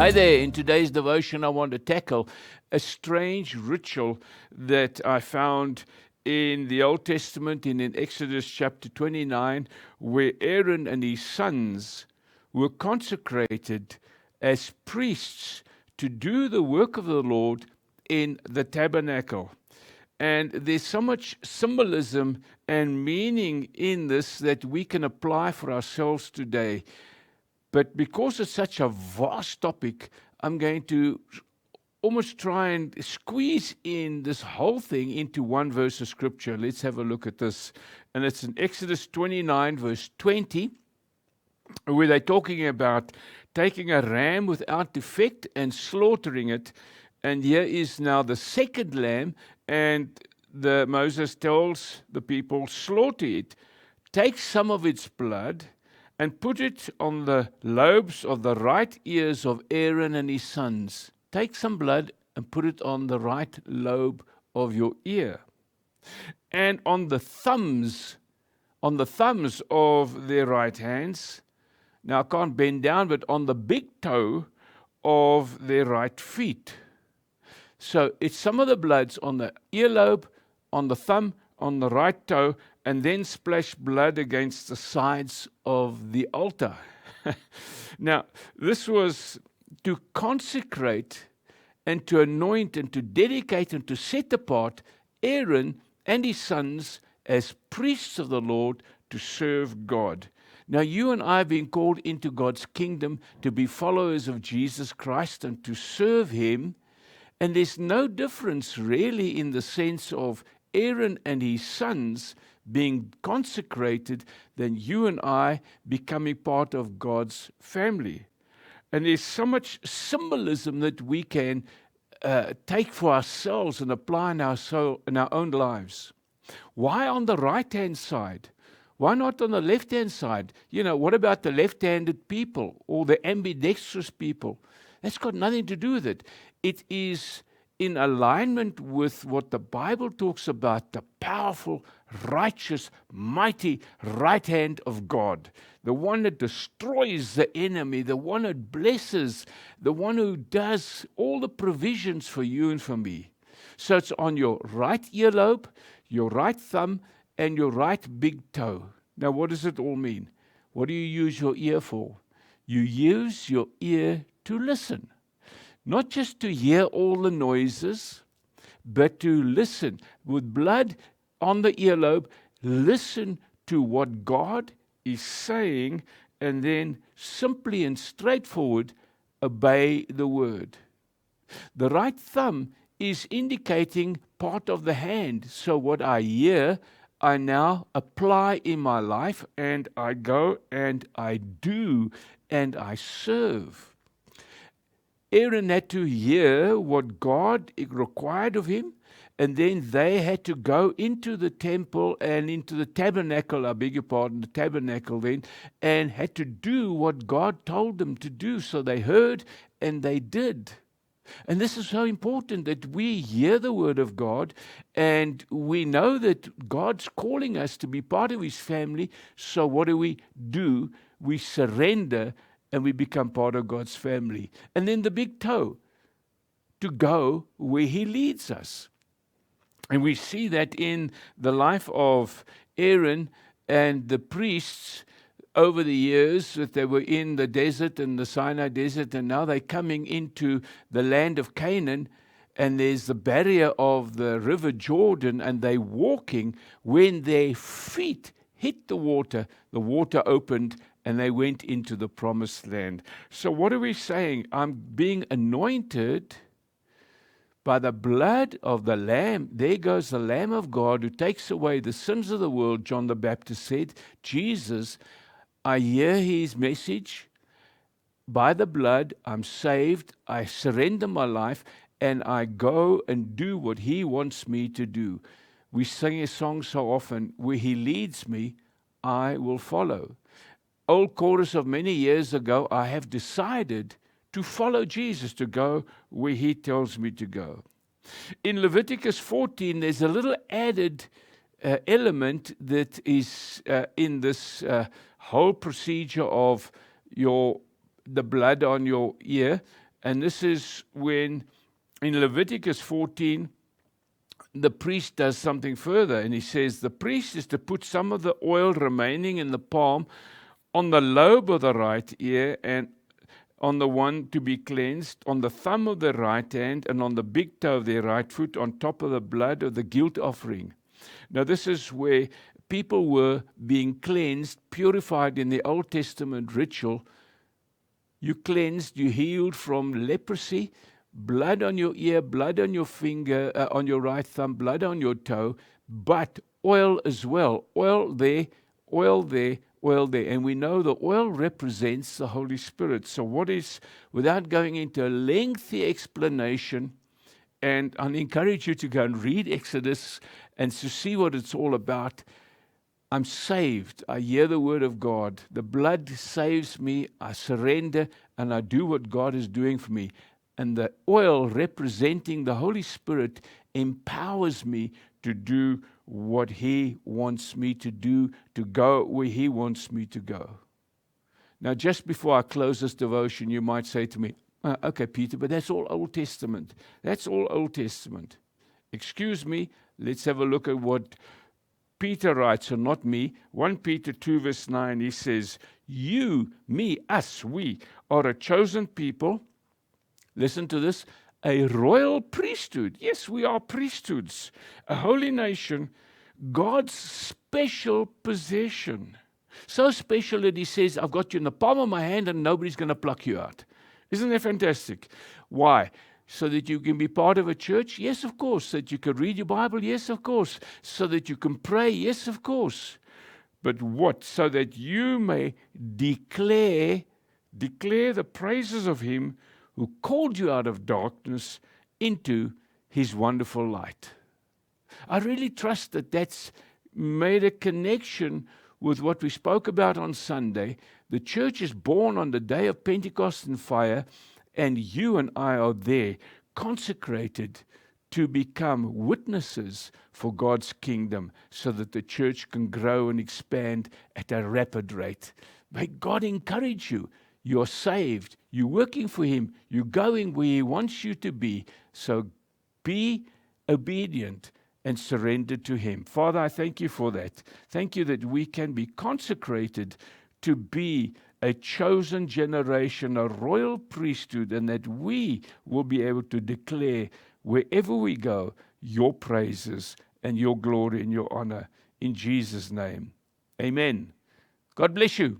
Hi there. In today's devotion, I want to tackle a strange ritual that I found in the Old Testament and in Exodus chapter 29, where Aaron and his sons were consecrated as priests to do the work of the Lord in the tabernacle. And there's so much symbolism and meaning in this that we can apply for ourselves today. But because it's such a vast topic, I'm going to almost try and squeeze in this whole thing into one verse of scripture. Let's have a look at this. And it's in Exodus 29, verse 20, where they're talking about taking a ram without defect and slaughtering it. And here is now the second lamb, and Moses tells the people, slaughter it, take some of its blood, and put it on the lobes of the right ears of Aaron and his sons. Take some blood and put it on the right lobe of your ear. And on the thumbs of their right hands. Now I can't bend down, but on the big toe of their right feet. So it's some of the bloods on the earlobe, on the thumb, on the right toe, and then splash blood against the sides of the altar. Now, this was to consecrate and to anoint and to dedicate and to set apart Aaron and his sons as priests of the Lord to serve God. Now, you and I have been called into God's kingdom to be followers of Jesus Christ and to serve Him. And there's no difference really in the sense of Aaron and his sons being consecrated than you and I becoming part of God's family. And there's so much symbolism that we can take for ourselves and apply in our own lives. Why on the right-hand side? Why not on the left-hand side? What about the left-handed people or the ambidextrous people? That's got nothing to do with it. It is in alignment with what the Bible talks about, the powerful, righteous, mighty right hand of God, the one that destroys the enemy, the one that blesses, the one who does all the provisions for you and for me. So it's on your right earlobe, your right thumb, and your right big toe. Now, what does it all mean? What do you use your ear for? You use your ear to listen. Not just to hear all the noises, but to listen. With blood on the earlobe, listen to what God is saying, and then simply and straightforward obey the word. The right thumb is indicating part of the hand. So what I hear, I now apply in my life, and I go and I do and I serve. Aaron had to hear what God required of him, and then they had to go into the temple and into the tabernacle, the tabernacle then, and had to do what God told them to do. So they heard and they did. And this is so important that we hear the word of God and we know that God's calling us to be part of His family. So what do? We surrender and we become part of God's family. And then the big toe, to go where He leads us. And we see that in the life of Aaron and the priests over the years, that they were in the desert and the Sinai desert, and now they're coming into the land of Canaan, and there's the barrier of the river Jordan, and they're walking. When their feet hit the water opened, and they went into the promised land. So what are we saying? I'm being anointed by the blood of the Lamb. There goes the Lamb of God who takes away the sins of the world, John the Baptist said. Jesus, I hear His message. By the blood, I'm saved. I surrender my life, and I go and do what He wants me to do. We sing a song so often, where He leads me, I will follow. Old chorus of many years ago, I have decided to follow Jesus, to go where He tells me to go. In Leviticus 14, there's a little added element that is in this whole procedure of the blood on your ear. And this is when, in Leviticus 14, the priest does something further, and he says the priest is to put some of the oil remaining in the palm on the lobe of the right ear, and on the one to be cleansed, on the thumb of the right hand, and on the big toe of their right foot, on top of the blood of the guilt offering. Now, this is where people were being cleansed, purified in the Old Testament ritual. You cleansed, you healed from leprosy, blood on your ear, blood on your finger, on your right thumb, blood on your toe, but oil as well. Oil there, oil there, oil there. And we know the oil represents the Holy Spirit. So what is, without going into a lengthy explanation, and I encourage you to go and read Exodus and to see what it's all about. I'm saved. I hear the word of God. The blood saves me. I surrender and I do what God is doing for me. And the oil representing the Holy Spirit empowers me to do what He wants me to do, to go where He wants me to go. Now, just before I close this devotion, you might say to me, okay, Peter, but that's all Old Testament. That's all Old Testament. Excuse me, let's have a look at what Peter writes, or not me. 1 Peter 2 verse 9, he says, you, me, us, we are a chosen people. Listen to this, a royal priesthood. Yes, we are priesthoods. A holy nation, God's special possession. So special that He says, I've got you in the palm of my hand and nobody's going to pluck you out. Isn't that fantastic? Why? So that you can be part of a church? Yes, of course. So that you can read your Bible? Yes, of course. So that you can pray? Yes, of course. But what? So that you may declare the praises of Him who called you out of darkness into His wonderful light. I really trust that that's made a connection with what we spoke about on Sunday. The church is born on the day of Pentecost and fire, and you and I are there, consecrated to become witnesses for God's kingdom, so that the church can grow and expand at a rapid rate. May God encourage you. You're saved. You're working for Him. You're going where He wants you to be. So be obedient and surrendered to Him. Father, I thank You for that. Thank You that we can be consecrated to be a chosen generation, a royal priesthood, and that we will be able to declare wherever we go Your praises and Your glory and Your honor. In Jesus' name, amen. God bless you.